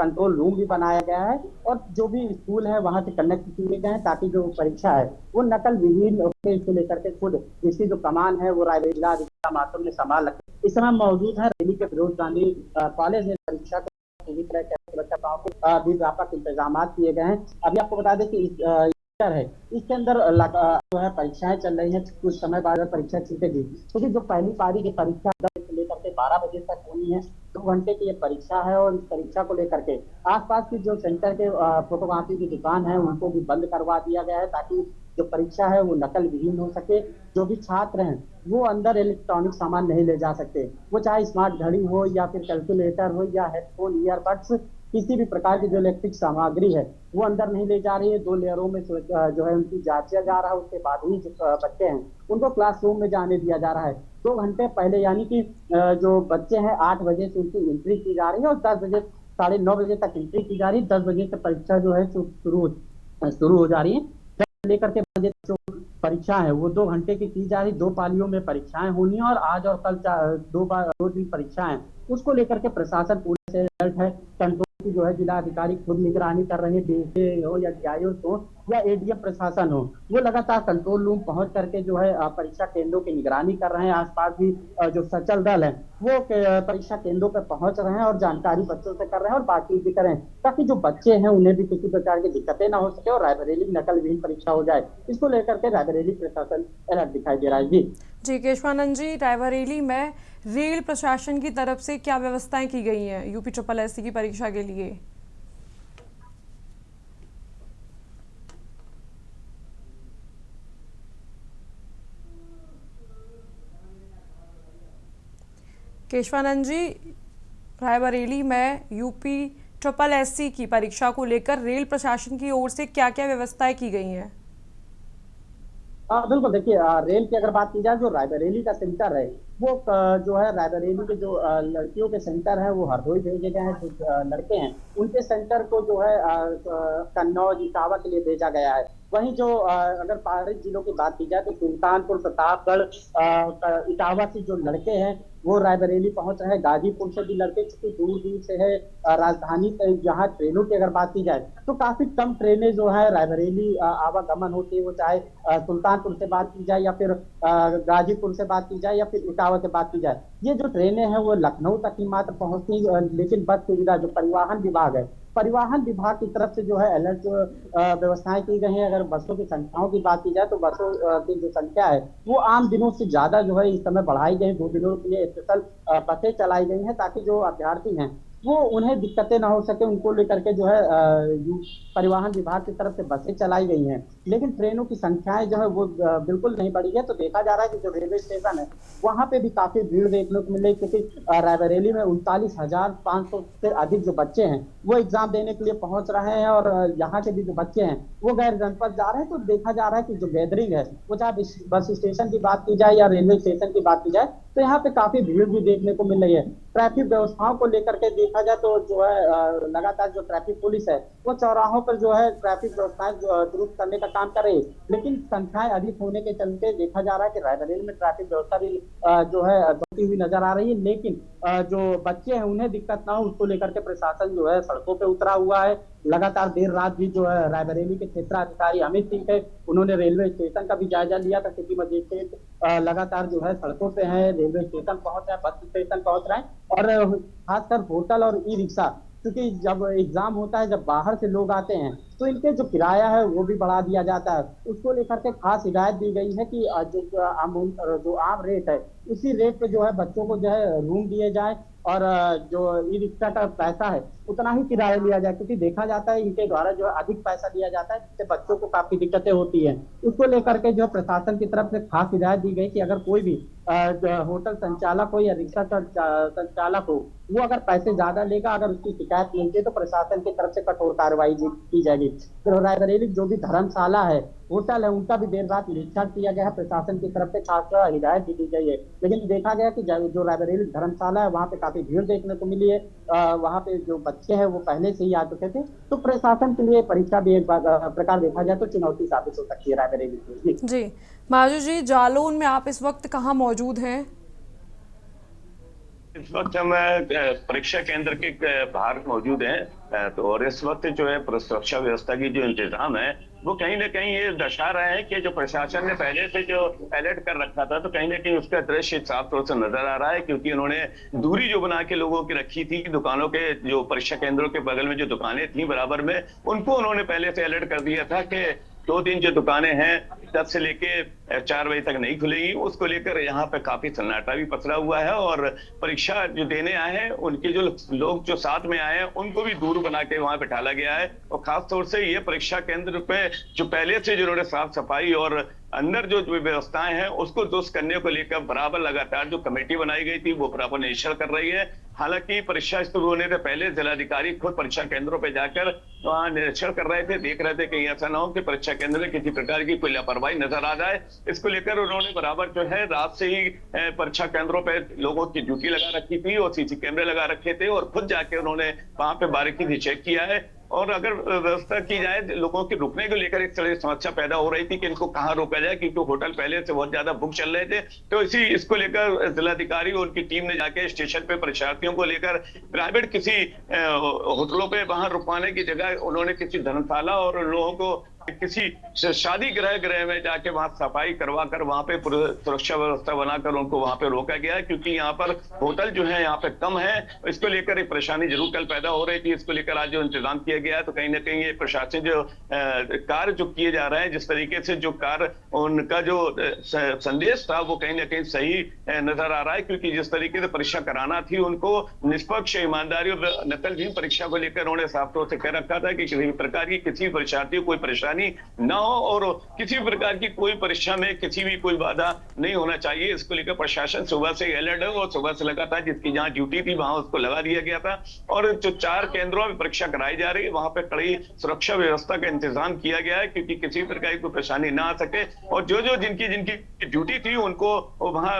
कंट्रोल रूम भी बनाया गया है और जो भी स्कूल है वहां से कनेक्ट किए गए हैं ताकि जो परीक्षा है वो नकल विहीन इसको लेकर के खुद इसकी जो कमान है वो रायबरेली जिला अधिकारी मातुम ने संभाल रखी। इस समय मौजूद है रेली के फिरोज गांधी कॉलेज में परीक्षा पूरी तरह से सुरक्षा के भी व्यापक इंतजाम किए गए हैं। अभी आपको बता दें कि है इसके अंदर जो है परीक्षाएं चल रही हैं। कुछ समय बाद परीक्षा छूटेगी क्योंकि जो पहली पारी की परीक्षा 10 से लेकर के 12 बजे तक होनी है। 2 घंटे की ये परीक्षा है और इस परीक्षा को लेकर के आसपास की जो सेंटर के फोटोकॉपी की दुकान है उनको भी बंद करवा दिया गया है ताकि जो परीक्षा है वो नकल विहीन हो सके। जो भी छात्र हैं वो अंदर इलेक्ट्रॉनिक सामान नहीं ले जा सकते, वो चाहे स्मार्ट घड़ी हो या फिर कैलकुलेटर हो या हेडफोन, ईयरबड्स, किसी भी प्रकार की जो इलेक्ट्रिक सामग्री है वो अंदर नहीं ले जा रही है। 2 लेयरों में जो है उनकी जांचा जा रहा है, उसके बाद ही जो बच्चे हैं उनको क्लासरूम में जाने दिया जा रहा है। 2 घंटे पहले यानी कि जो बच्चे हैं 8 बजे से उनकी एंट्री की जा रही है और 10 बजे 9:30 बजे तक एंट्री की जा रही है। 10 बजे से परीक्षा जो है शुरू हो जा रही है। लेकर के बजे जो परीक्षा है वो 2 घंटे की जा रही। 2 पालियों में परीक्षाएं होनी है और आज और कल 2 दिन परीक्षाएं, उसको लेकर के प्रशासन पूरे से अलर्ट है। कंट्रोल की जो है जिला अधिकारी खुद निगरानी कर रहे हैं, डीएसए हो या डीआईओ हो या एडीएम प्रशासन हो, वो लगातार कंट्रोल रूम पहुंच करके जो है परीक्षा केंद्रों की निगरानी कर रहे हैं। आसपास भी जो सचल दल है वो परीक्षा केंद्रों पर पहुंच रहे हैं और जानकारी बच्चों से कर रहे हैं और बातचीत भी कर रहे हैं ताकि जो बच्चे हैं उन्हें भी किसी प्रकार की दिक्कतें ना हो सके और रायबरेली नकल विहीन परीक्षा हो जाए। इसको लेकर के रायबरेली प्रशासन अलर्ट दिखाई दे रहा है। जी केशवानंद जी, रायबरेली में रेल प्रशासन की तरफ से क्या व्यवस्थाएं की गई हैं यूपी SSSC की परीक्षा के लिए? केशवानंद जी, रायबरेली में यूपी SSSC की परीक्षा को लेकर रेल प्रशासन की ओर से क्या क्या व्यवस्थाएं की गई हैं? बिल्कुल, देखिए रेल की अगर बात की जाए, जो रायबरेली का सेंटर है वो जो है रायबरेली के जो लड़कियों के सेंटर है वो हरदोई भेजे गए हैं। जो लड़के हैं उनके सेंटर को जो है कन्नौज, इटावा के लिए भेजा गया है। वहीं जो अगर पहाड़ी जिलों की बात की जाए तो सुल्तानपुर, प्रतापगढ़, इटावा से जो लड़के हैं वो रायबरेली पहुंच रहे हैं। गाजीपुर से भी लड़के चूंकि दूर दूर से है, राजधानी से जहाँ ट्रेनों की अगर बात की जाए तो काफी कम ट्रेनें जो है रायबरेली आवागमन होती है। वो चाहे सुल्तानपुर से बात की जाए या फिर गाजीपुर से बात की जाए या फिर इटावा से बात की जाए, ये जो ट्रेनें हैं वो लखनऊ तक ही मात्र पहुंचती। लेकिन बस सुविधा जो परिवहन विभाग है परिवहन विभाग की तरफ से जो है अलर्ट व्यवस्थाएं की गई हैं। अगर बसों की संख्याओं की बात की जाए तो बसों की जो संख्या है वो आम दिनों से ज्यादा जो है इस समय बढ़ाई गई। 2 दिनों के लिए स्पेशल बसें चलाई गई हैं ताकि जो अभ्यर्थी हैं वो उन्हें दिक्कतें ना हो सके, उनको लेकर के जो है परिवहन विभाग की तरफ से बसें चलाई गई हैं। लेकिन ट्रेनों की संख्याएं जो है वो बिल्कुल नहीं बढ़ी है। तो देखा जा रहा है कि जो रेलवे स्टेशन है वहां पे भी काफी भीड़ देखने को मिल रही, क्योंकि रायबरेली में 39,500 से अधिक जो बच्चे हैं वो एग्जाम देने के लिए पहुंच रहे हैं और यहाँ के भी जो बच्चे हैं वो गैर जनपद जा रहे हैं। तो देखा जा रहा है कि जो गैदरिंग है वो चाहे बस स्टेशन की बात की जाए या रेलवे स्टेशन की बात की जाए तो यहाँ पे काफी भीड़ भी देखने को मिल रही है। ट्रैफिक व्यवस्थाओं को लेकर के देखा जाए तो जो है लगातार जो ट्रैफिक पुलिस है वो चौराहों पर जो है ट्रैफिक व्यवस्थाएं दुरुस्त करने का काम कर रही है। लेकिन संख्याएं अधिक होने के चलते देखा जा रहा है कि रायबरेली में ट्रैफिक व्यवस्था भी जो है बढ़ती हुई नजर आ रही है। लेकिन जो बच्चे हैं उन्हें दिक्कत ना हो उसको लेकर के प्रशासन जो है सड़कों पे उतरा हुआ है। लगातार देर रात भी जो है रायबरेली के क्षेत्राधिकारी अमित सिंह है उन्होंने रेलवे स्टेशन का भी जायजा लिया था। सिटी मजिस्ट्रेट लगातार जो है सड़कों पे है, रेलवे स्टेशन पहुंच रहे हैं, बस स्टेशन पहुंच रहे हैं और खासकर होटल और ई रिक्शा, क्योंकि जब एग्जाम होता है, जब बाहर से लोग आते हैं तो इनके जो किराया है वो भी बढ़ा दिया जाता है। उसको लेकर के खास हिदायत दी गई है कि जो आम रेट है उसी रेट पे जो है बच्चों को जो है रूम दिए जाए और जो ई रिक्शा का पैसा है उतना ही किराया लिया जाए, क्योंकि देखा जाता है इनके द्वारा जो है अधिक पैसा लिया जाता है जिससे बच्चों को काफी दिक्कतें होती है। उसको लेकर के जो प्रशासन की तरफ से खास हिदायत दी गई कि अगर कोई भी होटल संचालक हो या रिक्शा संचालक हो वो अगर पैसे ज्यादा लेगा, अगर उसकी शिकायत मिलती है तो प्रशासन की तरफ से कठोर कार्रवाई की जाएगी। तो रायबरेली जो भी धर्मशाला है, होटल है, उनका भी देर रात निरीक्षण किया गया है, प्रशासन की तरफ से खास हिदायत दी गई है। लेकिन देखा गया कि जो रायबरेली धर्मशाला है वहाँ पे काफी भीड़ देखने को मिली है। वहाँ पे जो बच्चे हैं वो पहले से ही आ चुके थे, तो प्रशासन के लिए परीक्षा भी एक प्रकार देखा जाए तो चुनौती साबित हो सकती है रायबरेली जी। माजू जी, जालौन में आप इस वक्त कहाँ मौजूद हैं? इस वक्त हम परीक्षा केंद्र के बाहर मौजूद हैं। तो और इस वक्त जो है सुरक्षा व्यवस्था की जो इंतजाम है वो कहीं ना कहीं ये दर्शा रहे हैं कि जो प्रशासन ने पहले से जो अलर्ट कर रखा था तो कहीं ना कहीं उसका दृश्य साफ तौर से नजर आ रहा है, क्योंकि उन्होंने दूरी जो बना के लोगों की रखी थी, दुकानों के जो परीक्षा केंद्रों के बगल में जो दुकानें थी बराबर में, उनको उन्होंने पहले से अलर्ट कर दिया था कि 2 दिन जो दुकानें हैं 10 से लेके 4 बजे तक नहीं खुलेगी। उसको लेकर यहाँ पे काफी सन्नाटा भी पसरा हुआ है और परीक्षा जो देने आए हैं उनके जो लोग जो साथ में आए हैं उनको भी दूर बना के वहां बैठाला गया है। और खास तौर से ये परीक्षा केंद्र पे जो पहले से जिन्होंने साफ सफाई और अंदर जो व्यवस्थाएं हैं उसको दुरुस्त करने को लेकर बराबर लगातार जो कमेटी बनाई गई थी वो बराबर निरीक्षण कर रही है। हालांकि परीक्षा शुरू होने से पहले जिलाधिकारी खुद परीक्षा केंद्रों पे जाकर वहां निरीक्षण कर रहे थे, देख रहे थे कहीं ऐसा ना हो कि परीक्षा केंद्र में किसी प्रकार की कोई लापरवाही नजर आ जाए। इसको लेकर उन्होंने बराबर जो है रात से ही परीक्षा केंद्रों पे लोगों की ड्यूटी लगा रखी थी और सीसी कैमरे लगा रखे थे और खुद जाके उन्होंने वहां पे बारीकी से चेक किया है। और अगर व्यवस्था की जाए लोगों के रुकने को लेकर एक तरह समस्या पैदा हो रही थी कि इनको कहाँ रोका जाए, क्योंकि होटल पहले से बहुत ज्यादा बुक चल रहे थे। तो इसको लेकर जिलाधिकारी और उनकी टीम ने जाके स्टेशन पे परीक्षार्थियों को लेकर प्राइवेट किसी होटलों पे वहां रुकवाने की जगह उन्होंने किसी धर्मशाला और लोगों को किसी शादी गृह में जाके वहां सफाई करवा कर वहां पे सुरक्षा व्यवस्था बनाकर उनको वहां पे रोका गया है, क्योंकि यहाँ पर होटल जो है यहाँ पे कम है। इसको लेकर एक परेशानी जरूर कल पैदा हो रही थी। इसको लेकर आज जो इंतजाम किया गया है तो कहीं ना कहीं ये प्रशासन जो कार्य जो किए जा रहे हैं, जिस तरीके से जो कार्य उनका जो संदेश था वो कहीं ना कहीं सही नजर आ रहा है, क्योंकि जिस तरीके से परीक्षा कराना थी उनको निष्पक्ष ईमानदारी और नकलविहीन परीक्षा को लेकर उन्होंने साफ तौर से कह रखा था कि किसी प्रकार की किसी परीक्षार्थी को कोई परेशानी ना हो और किसी प्रकार की कोई परीक्षा में किसी भी कोई बाधा नहीं होना चाहिए। इसको लेकर प्रशासन सुबह से अलर्ट है और सुबह से लगातार जिसकी जहां ड्यूटी थी वहां उसको लगा दिया गया था। और जो 4 केंद्रों में परीक्षा कराई जा रही है वहां पे कड़ी सुरक्षा व्यवस्था का इंतजाम किया गया है, क्योंकि किसी प्रकार की कोई परेशानी ना आ सके। और जो जिनकी ड्यूटी थी उनको वहां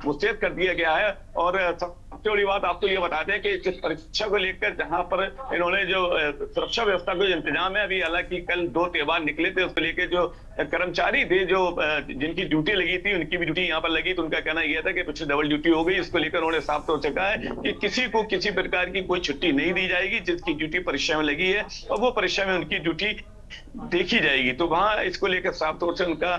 मुस्तैद कर दिया गया है। और सबसे बड़ी बात आपको ये बता दें कि इस परीक्षा को लेकर जहां पर इन्होंने जो सुरक्षा व्यवस्था को इंतजाम है, अभी हालांकि कल 2 त्योहार निकले थे, उसको लेकर जो कर्मचारी थे जो जिनकी ड्यूटी लगी थी उनकी भी ड्यूटी यहाँ पर लगी, तो उनका कहना यह था कि कुछ डबल ड्यूटी हो गई। इसको लेकर उन्होंने साफ तौर से कहा है कि किसी को किसी प्रकार की कोई छुट्टी नहीं दी जाएगी। जिसकी ड्यूटी परीक्षा में लगी है और वो परीक्षा में उनकी ड्यूटी देखी जाएगी। तो वहां इसको लेकर साफ तौर से उनका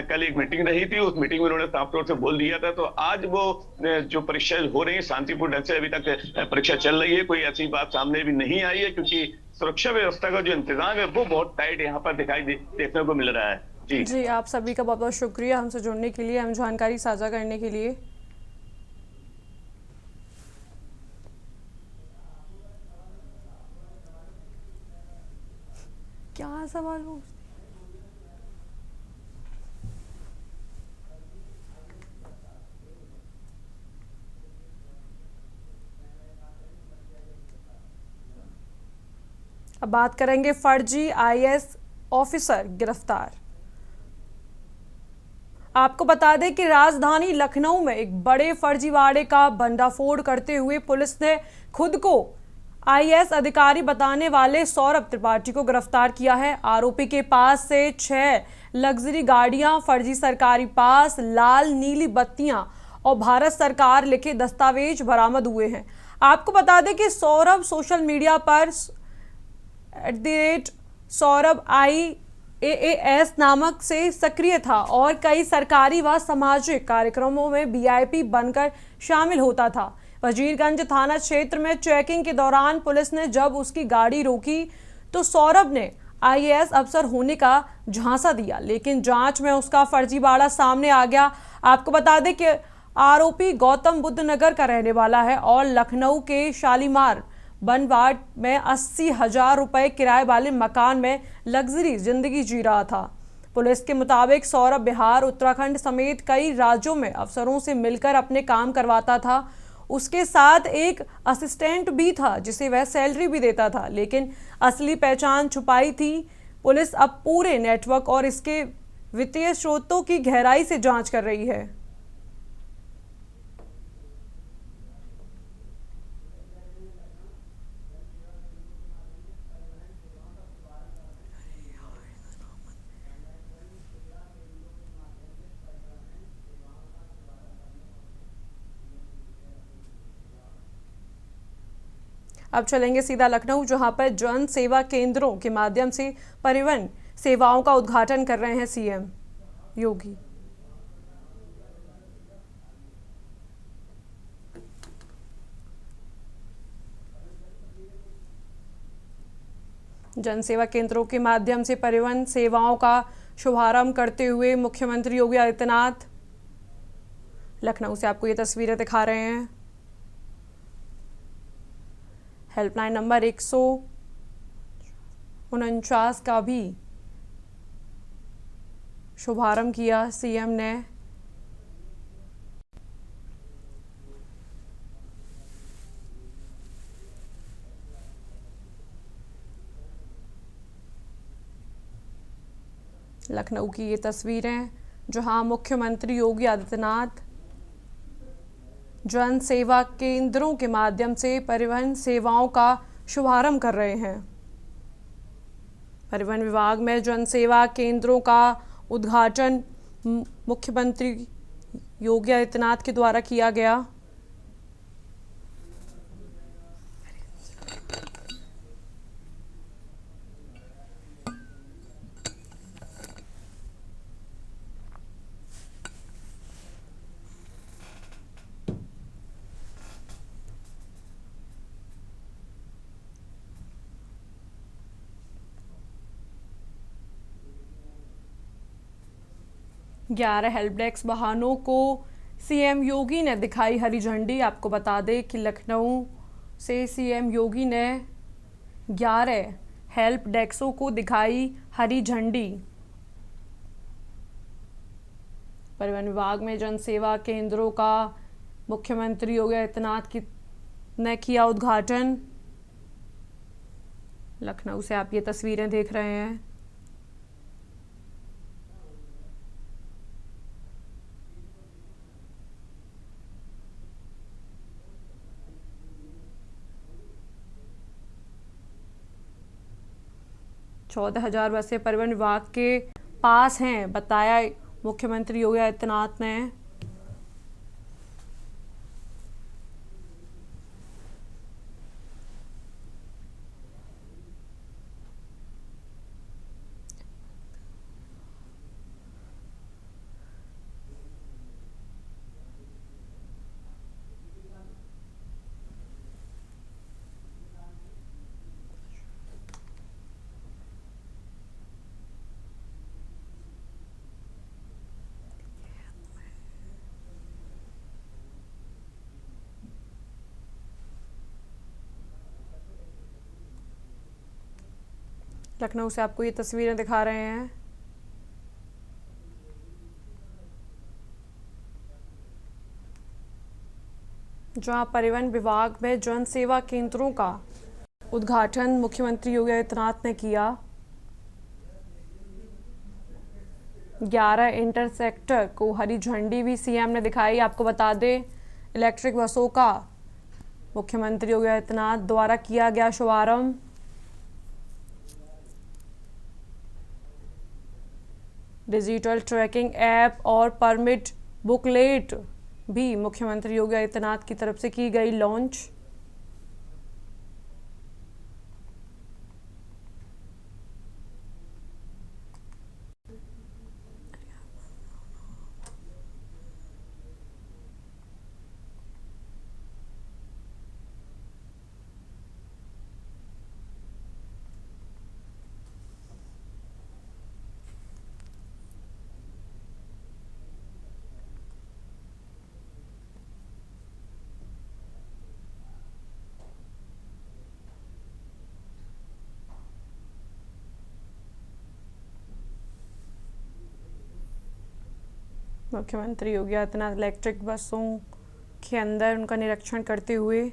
कल एक मीटिंग रही थी, उस मीटिंग में उन्होंने साफ तौर से बोल दिया था। तो आज वो जो परीक्षा हो रही है शांतिपूर्ण ढंग से अभी तक परीक्षा चल रही है, कोई ऐसी बात सामने भी नहीं आई है, क्योंकि सुरक्षा व्यवस्था का जो इंतजाम है वो बहुत टाइट यहाँ पर देखने को मिल रहा है। जी, आप सभी का बहुत बहुत शुक्रिया हमसे जुड़ने के लिए, हम जानकारी साझा करने के लिए। क्या सवाल हो? अब बात करेंगे फर्जी आईएएस ऑफिसर गिरफ्तार। आपको बता दें कि राजधानी लखनऊ में एक बड़े फर्जीवाड़े का भंडाफोड़ करते हुए पुलिस ने खुद को आईएएस अधिकारी बताने वाले सौरभ त्रिपाठी को गिरफ्तार किया है। आरोपी के पास से 6 लग्जरी गाड़ियां, फर्जी सरकारी पास, लाल नीली बत्तियां और भारत सरकार लिखे दस्तावेज बरामद हुए हैं। आपको बता दें कि सौरभ सोशल मीडिया पर @सौरभ IAAS नामक से सक्रिय था और कई सरकारी व सामाजिक कार्यक्रमों में VIP बनकर शामिल होता था। वजीरगंज थाना क्षेत्र में चेकिंग के दौरान पुलिस ने जब उसकी गाड़ी रोकी तो सौरभ ने IAS अफसर होने का झांसा दिया, लेकिन जांच में उसका फर्जीवाड़ा सामने आ गया। आपको बता दें कि आरोपी गौतम बुद्ध नगर का रहने वाला है और लखनऊ के शालीमार बनवाड़ में 80,000 रुपए किराए वाले मकान में लग्जरी जिंदगी जी रहा था। पुलिस के मुताबिक सौरभ बिहार, उत्तराखंड समेत कई राज्यों में अफसरों से मिलकर अपने काम करवाता था। उसके साथ एक असिस्टेंट भी था जिसे वह सैलरी भी देता था, लेकिन असली पहचान छुपाई थी। पुलिस अब पूरे नेटवर्क और इसके वित्तीय स्रोतों की गहराई से जांच कर रही है। अब चलेंगे सीधा लखनऊ, जहां पर जन सेवा केंद्रों के माध्यम से परिवहन सेवाओं का उद्घाटन कर रहे हैं सीएम योगी। जन सेवा केंद्रों के माध्यम से परिवहन सेवाओं का शुभारंभ करते हुए मुख्यमंत्री योगी आदित्यनाथ लखनऊ से आपको ये तस्वीरें दिखा रहे हैं। हेल्पलाइन नंबर 149 का भी शुभारंभ किया सीएम ने। लखनऊ की ये तस्वीरें जहां मुख्यमंत्री योगी आदित्यनाथ जन सेवा केंद्रों के माध्यम से परिवहन सेवाओं का शुभारंभ कर रहे हैं। परिवहन विभाग में जन सेवा केंद्रों का उद्घाटन मुख्यमंत्री योगी आदित्यनाथ के द्वारा किया गया। ग्यारह हेल्प डेस्क वाहनों को सीएम योगी ने दिखाई हरी झंडी। आपको बता दें कि लखनऊ से सीएम योगी ने 11 हेल्प डेस्कों को दिखाई हरी झंडी। परिवहन विभाग में जन सेवा केंद्रों का मुख्यमंत्री योगी आदित्यनाथ ने किया उद्घाटन। लखनऊ से आप ये तस्वीरें देख रहे हैं। चौदह 14,000 बसें परिवहन विभाग के पास हैं, बताया मुख्यमंत्री योगी आदित्यनाथ ने। लखनऊ से आपको ये तस्वीरें दिखा रहे हैं। जहां परिवहन विभाग में जन सेवा केंद्रों का उद्घाटन मुख्यमंत्री योगी आदित्यनाथ ने किया। 11 इंटरसेक्टर को हरी झंडी भी सीएम ने दिखाई। आपको बता दें, इलेक्ट्रिक बसों का मुख्यमंत्री योगी आदित्यनाथ द्वारा किया गया शुभारंभ। डिजिटल ट्रैकिंग ऐप और परमिट बुकलेट भी मुख्यमंत्री योगी आदित्यनाथ की तरफ से की गई लॉन्च। मुख्यमंत्री योगी आदित्यनाथ इलेक्ट्रिक बसों के अंदर उनका निरीक्षण करते हुए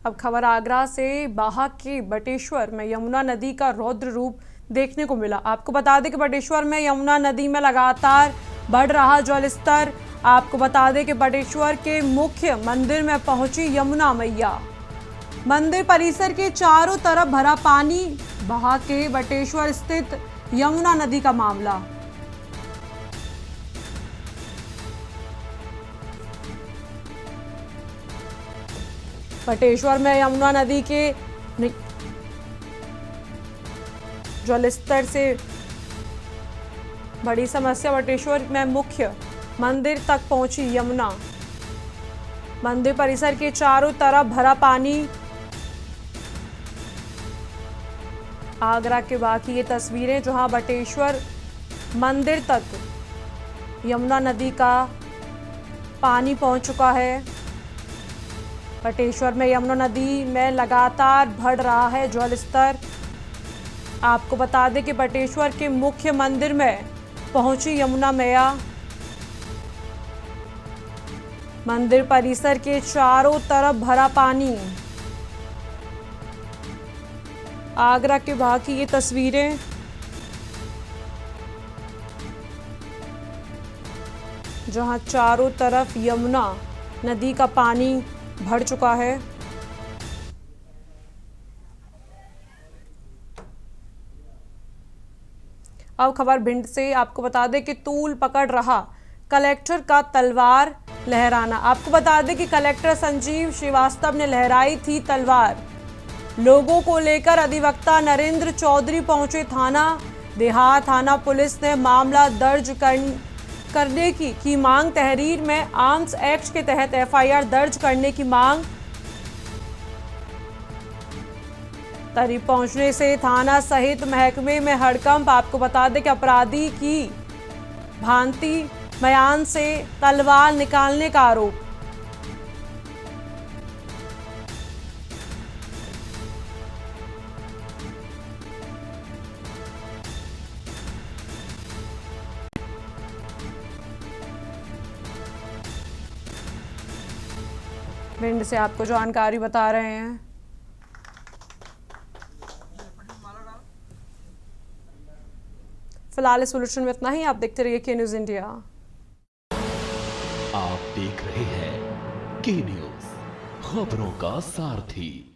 अब खबर आगरा से। बाहा के बटेश्वर में यमुना नदी का रौद्र रूप देखने को मिला। आपको बता दें कि बटेश्वर में यमुना नदी में लगातार बढ़ रहा जलस्तर। आपको बता दें कि बटेश्वर के मुख्य मंदिर में पहुंची यमुना मैया। मंदिर परिसर के चारों तरफ भरा पानी। बाहा के बटेश्वर स्थित यमुना नदी का मामला। बटेश्वर में यमुना नदी के जलस्तर से बड़ी समस्या। बटेश्वर में मुख्य मंदिर तक पहुंची यमुना। मंदिर परिसर के चारों तरफ भरा पानी। आगरा के बाकी ये तस्वीरें जहां बटेश्वर मंदिर तक यमुना नदी का पानी पहुंच चुका है। बटेश्वर में यमुना नदी में लगातार बढ़ रहा है जलस्तर। आपको बता दें कि बटेश्वर के मुख्य मंदिर में पहुंची यमुना मैया। मंदिर परिसर के चारों तरफ भरा पानी। आगरा के बाकी ये तस्वीरें जहां चारों तरफ यमुना नदी का पानी भर चुका है। अब खबर भिंड से। आपको बता दें कि तूल पकड़ रहा कलेक्टर का तलवार लहराना। आपको बता दें कि कलेक्टर संजीव श्रीवास्तव ने लहराई थी तलवार। लोगों को लेकर अधिवक्ता नरेंद्र चौधरी पहुंचे थाना देहात। थाना पुलिस ने मामला दर्ज करने की मांग। तहरीर में आर्म्स एक्ट के तहत एफआईआर दर्ज करने की मांग। तहरीर पहुंचने से थाना सहित महकमे में हड़कंप। आपको बता दें कि अपराधी की भांति बयान से तलवार निकालने का आरोप। भिंड से आपको जानकारी बता रहे हैं। फिलहाल इस बुलेटिन में इतना ही। आप देखते रहिए के न्यूज़ इंडिया। आप देख रहे हैं के न्यूज़, खबरों का सारथी।